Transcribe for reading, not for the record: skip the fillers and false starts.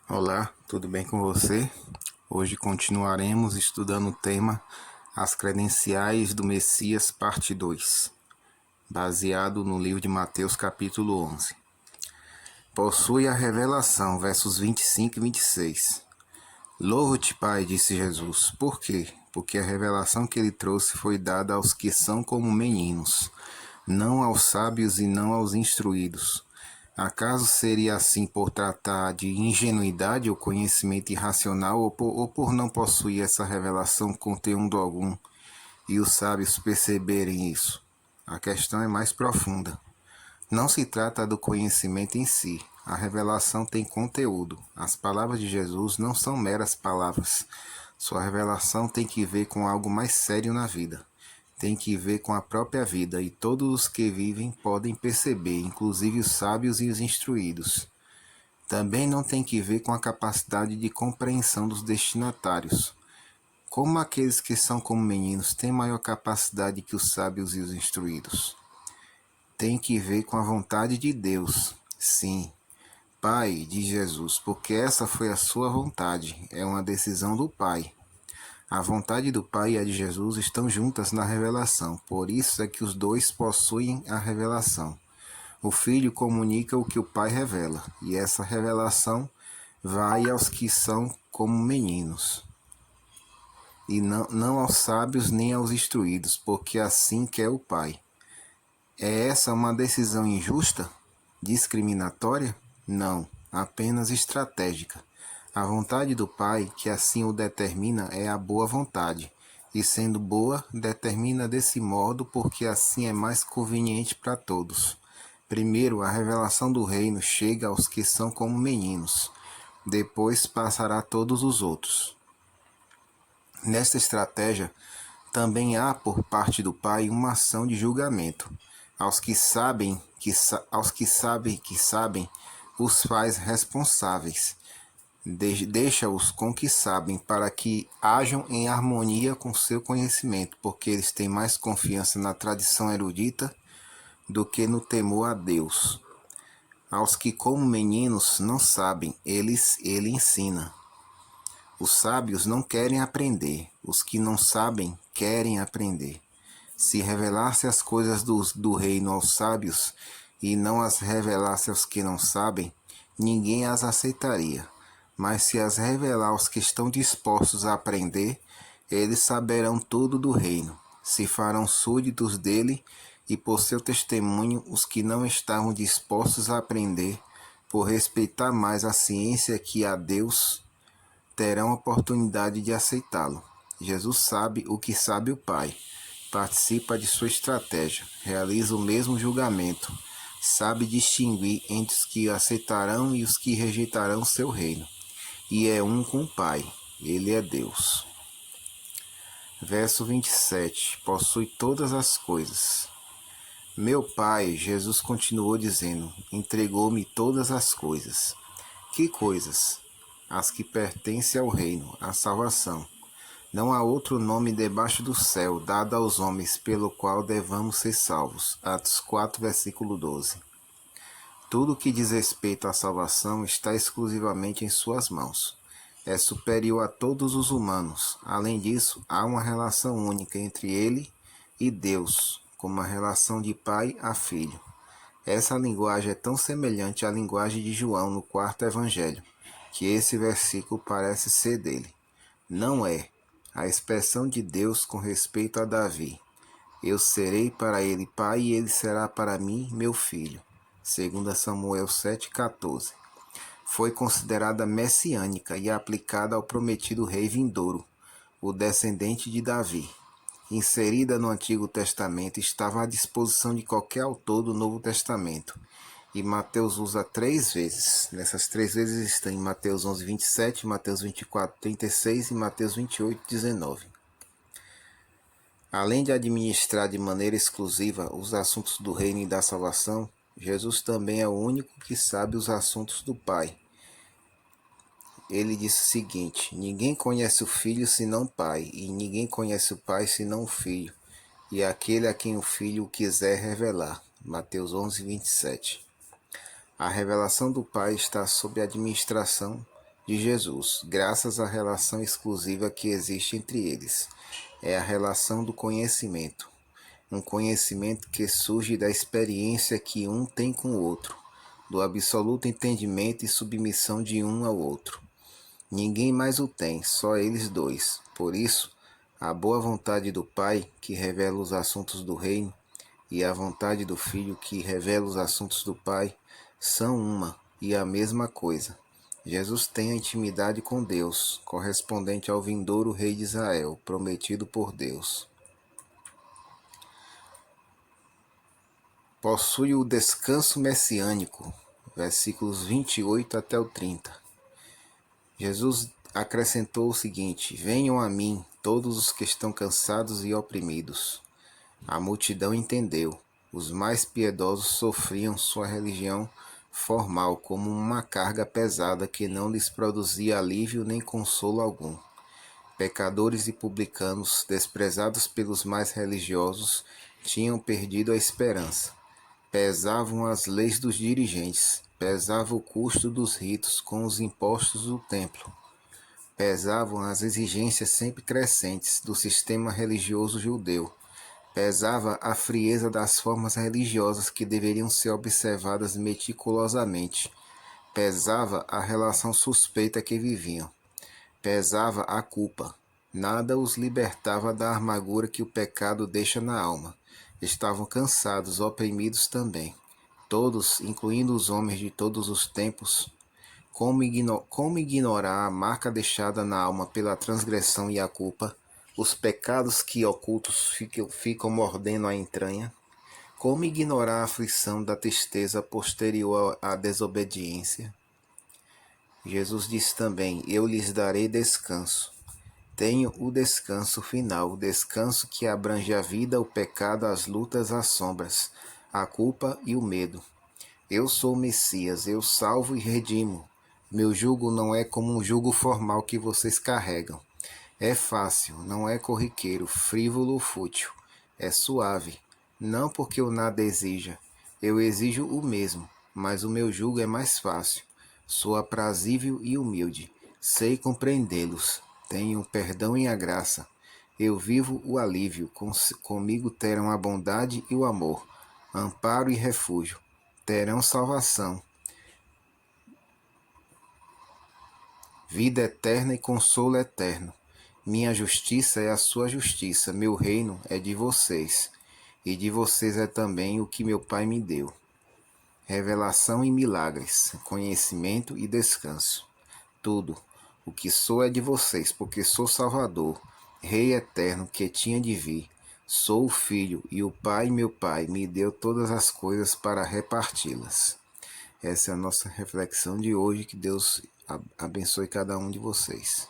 Olá, tudo bem com você? Hoje continuaremos estudando o tema As Credenciais do Messias, parte 2, baseado no livro de Mateus, capítulo 11. Possui a revelação, versos 25 e 26. Louvo-te, Pai, disse Jesus. Por quê? Porque a revelação que ele trouxe foi dada aos que são como meninos, não aos sábios e não aos instruídos. Acaso seria assim por tratar de ingenuidade ou conhecimento irracional, ou por não possuir essa revelação conteúdo algum, e os sábios perceberem isso? A questão é mais profunda. Não se trata do conhecimento em si. A revelação tem conteúdo. As palavras de Jesus não são meras palavras. Sua revelação tem que ver com algo mais sério na vida. Tem que ver com a própria vida, e todos os que vivem podem perceber, inclusive os sábios e os instruídos. Também não tem que ver com a capacidade de compreensão dos destinatários. Como aqueles que são como meninos têm maior capacidade que os sábios e os instruídos? Tem que ver com a vontade de Deus. Sim, Pai, diz Jesus, porque essa foi a sua vontade, é uma decisão do Pai. A vontade do Pai e a de Jesus estão juntas na revelação, por isso é que os dois possuem a revelação. O Filho comunica o que o Pai revela, e essa revelação vai aos que são como meninos, e não aos sábios nem aos instruídos, porque assim quer o Pai. É essa uma decisão injusta? Discriminatória? Não, apenas estratégica. A vontade do Pai, que assim o determina, é a boa vontade, e sendo boa, determina desse modo porque assim é mais conveniente para todos. Primeiro, a revelação do reino chega aos que são como meninos, depois passará a todos os outros. Nesta estratégia, também há por parte do Pai uma ação de julgamento. Aos que sabem, os faz responsáveis. Deixa-os com o que sabem, para que hajam em harmonia com seu conhecimento, porque eles têm mais confiança na tradição erudita do que no temor a Deus. Aos que como meninos não sabem, ele ensina. Os sábios não querem aprender, os que não sabem querem aprender. Se revelasse as coisas do reino aos sábios e não as revelasse aos que não sabem, ninguém as aceitaria. Mas se as revelar aos que estão dispostos a aprender, eles saberão tudo do reino. Se farão súditos dele, e por seu testemunho os que não estavam dispostos a aprender, por respeitar mais a ciência que a Deus, terão oportunidade de aceitá-lo. Jesus sabe o que sabe o Pai, participa de sua estratégia, realiza o mesmo julgamento, sabe distinguir entre os que aceitarão e os que rejeitarão seu reino, e é um com o Pai, ele é Deus. Verso 27, possui todas as coisas. Meu Pai, Jesus continuou dizendo, entregou-me todas as coisas. Que coisas? As que pertencem ao reino, à salvação. Não há outro nome debaixo do céu dado aos homens pelo qual devamos ser salvos. Atos 4, versículo 12. Tudo que diz respeito à salvação está exclusivamente em suas mãos. É superior a todos os humanos. Além disso, há uma relação única entre ele e Deus, como a relação de pai a filho. Essa linguagem é tão semelhante à linguagem de João no quarto evangelho, que esse versículo parece ser dele. Não é a expressão de Deus com respeito a Davi. Eu serei para ele pai e ele será para mim meu filho. 2 Samuel 7,14. Foi considerada messiânica e aplicada ao prometido rei vindouro, o descendente de Davi. Inserida no Antigo Testamento, estava à disposição de qualquer autor do Novo Testamento. E Mateus usa 3 vezes. Nessas 3 vezes estão em Mateus 11, 27, Mateus 24, 36 e Mateus 28, 19. Além de administrar de maneira exclusiva os assuntos do reino e da salvação, Jesus também é o único que sabe os assuntos do Pai. Ele disse o seguinte: ninguém conhece o Filho senão o Pai, e ninguém conhece o Pai senão o Filho, e aquele a quem o Filho o quiser revelar. Mateus 11, 27. A revelação do Pai está sob a administração de Jesus, graças à relação exclusiva que existe entre eles. É a relação do conhecimento. Um conhecimento que surge da experiência que um tem com o outro, do absoluto entendimento e submissão de um ao outro. Ninguém mais o tem, só eles dois. Por isso, a boa vontade do Pai, que revela os assuntos do reino, e a vontade do Filho, que revela os assuntos do Pai, são uma e a mesma coisa. Jesus tem a intimidade com Deus, correspondente ao vindouro Rei de Israel, prometido por Deus. Possui o descanso messiânico, versículos 28 até o 30. Jesus acrescentou o seguinte: Venham a mim, todos os que estão cansados e oprimidos. A multidão entendeu. Os mais piedosos sofriam sua religião formal como uma carga pesada que não lhes produzia alívio nem consolo algum. Pecadores e publicanos, desprezados pelos mais religiosos, tinham perdido a esperança. Pesavam as leis dos dirigentes, pesava o custo dos ritos com os impostos do templo. Pesavam as exigências sempre crescentes do sistema religioso judeu. Pesava a frieza das formas religiosas que deveriam ser observadas meticulosamente. Pesava a relação suspeita que viviam. Pesava a culpa. Nada os libertava da amargura que o pecado deixa na alma. Estavam cansados, oprimidos também. Todos, incluindo os homens de todos os tempos, como ignorar a marca deixada na alma pela transgressão e a culpa, os pecados que ocultos ficam mordendo a entranha? Como ignorar a aflição da tristeza posterior à desobediência? Jesus disse também: Eu lhes darei descanso. Tenho o descanso final, o descanso que abrange a vida, o pecado, as lutas, as sombras, a culpa e o medo. Eu sou o Messias, eu salvo e redimo. Meu jugo não é como um jugo formal que vocês carregam. É fácil, não é corriqueiro, frívolo ou fútil. É suave, não porque eu nada exija. Eu exijo o mesmo, mas o meu jugo é mais fácil. Sou aprazível e humilde. Sei compreendê-los. Tenho o perdão e a graça. Eu vivo o alívio. Comigo terão a bondade e o amor, amparo e refúgio. Terão salvação, vida eterna e consolo eterno. Minha justiça é a sua justiça, meu reino é de vocês, e de vocês é também o que meu Pai me deu. Revelação e milagres, conhecimento e descanso. Tudo. O que sou é de vocês, porque sou Salvador, Rei eterno que tinha de vir. Sou o Filho, e o Pai, meu Pai, me deu todas as coisas para reparti-las. Essa é a nossa reflexão de hoje. Que Deus abençoe cada um de vocês.